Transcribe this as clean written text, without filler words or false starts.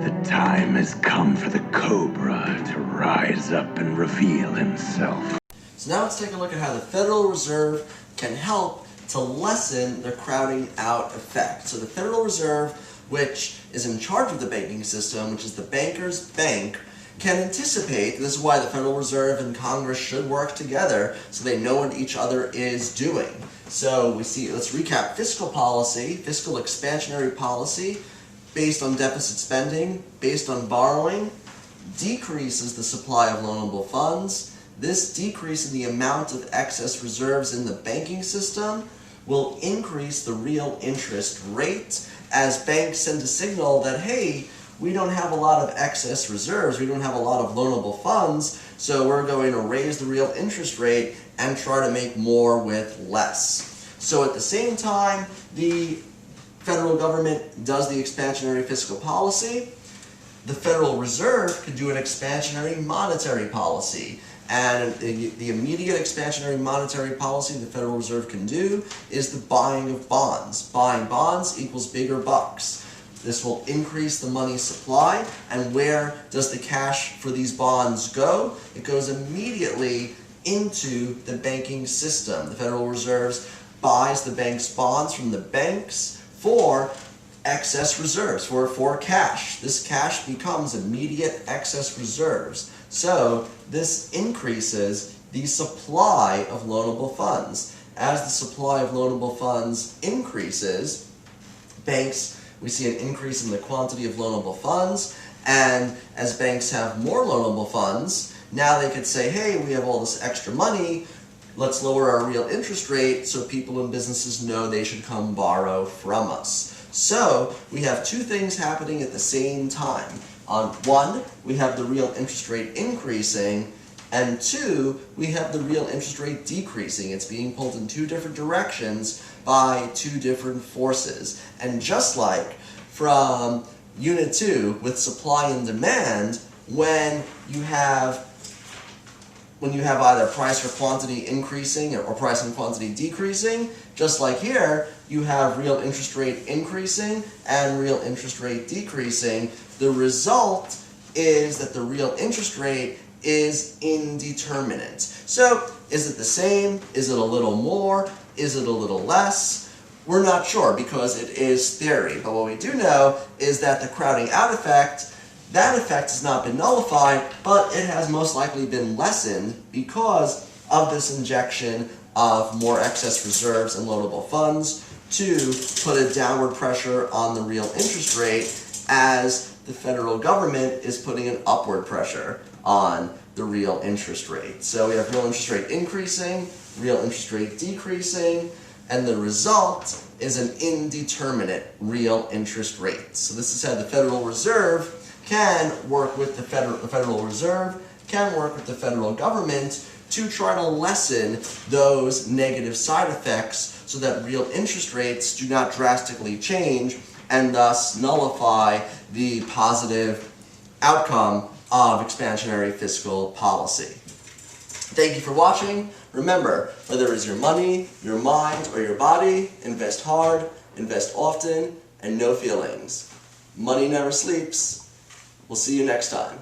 The time has come for the Cobra to rise up and reveal himself. So now let's take a look at how the Federal Reserve can help to lessen the crowding out effect. So the Federal Reserve, which is in charge of the banking system, which is the banker's bank, can anticipate, this is why the Federal Reserve and Congress should work together so they know what each other is doing. So we see, let's recap fiscal policy, fiscal expansionary policy, based on deficit spending, based on borrowing, decreases the supply of loanable funds. This decrease in the amount of excess reserves in the banking system will increase the real interest rate as banks send a signal that, hey, we don't have a lot of excess reserves, we don't have a lot of loanable funds, so we're going to raise the real interest rate and try to make more with less. So at the same time, the federal government does the expansionary fiscal policy, the Federal Reserve could do an expansionary monetary policy. And the immediate expansionary monetary policy the Federal Reserve can do is the buying of bonds. Buying bonds equals bigger bucks. This will increase the money supply, and where does the cash for these bonds go? It goes immediately into the banking system. The Federal Reserve buys the bank's bonds from the banks for excess reserves, for cash. This cash becomes immediate excess reserves. So this increases the supply of loanable funds. As the supply of loanable funds increases, we see an increase in the quantity of loanable funds, and as banks have more loanable funds, now they could say, hey, we have all this extra money, let's lower our real interest rate so people and businesses know they should come borrow from us. So we have two things happening at the same time. One, we have the real interest rate increasing, and two, we have the real interest rate decreasing. It's being pulled in two different directions by two different forces. And just like from Unit 2 with supply and demand, when you have either price or quantity increasing or price and quantity decreasing, just like here, you have real interest rate increasing and real interest rate decreasing. The result is that the real interest rate is indeterminate. So, is it the same? Is it a little more? Is it a little less? We're not sure because it is theory. But what we do know is that the crowding out effect, that effect has not been nullified, but it has most likely been lessened because of this injection of more excess reserves and loanable funds to put a downward pressure on the real interest rate as the federal government is putting an upward pressure on the real interest rate. So we have real interest rate increasing, real interest rate decreasing, and the result is an indeterminate real interest rate. So this is how the Federal Reserve can work with the Federal Reserve, can work with the federal government to try to lessen those negative side effects so that real interest rates do not drastically change and thus nullify the positive outcome of expansionary fiscal policy. Thank you for watching. Remember, whether it's your money, your mind, or your body, invest hard, invest often, and no feelings. Money never sleeps. We'll see you next time.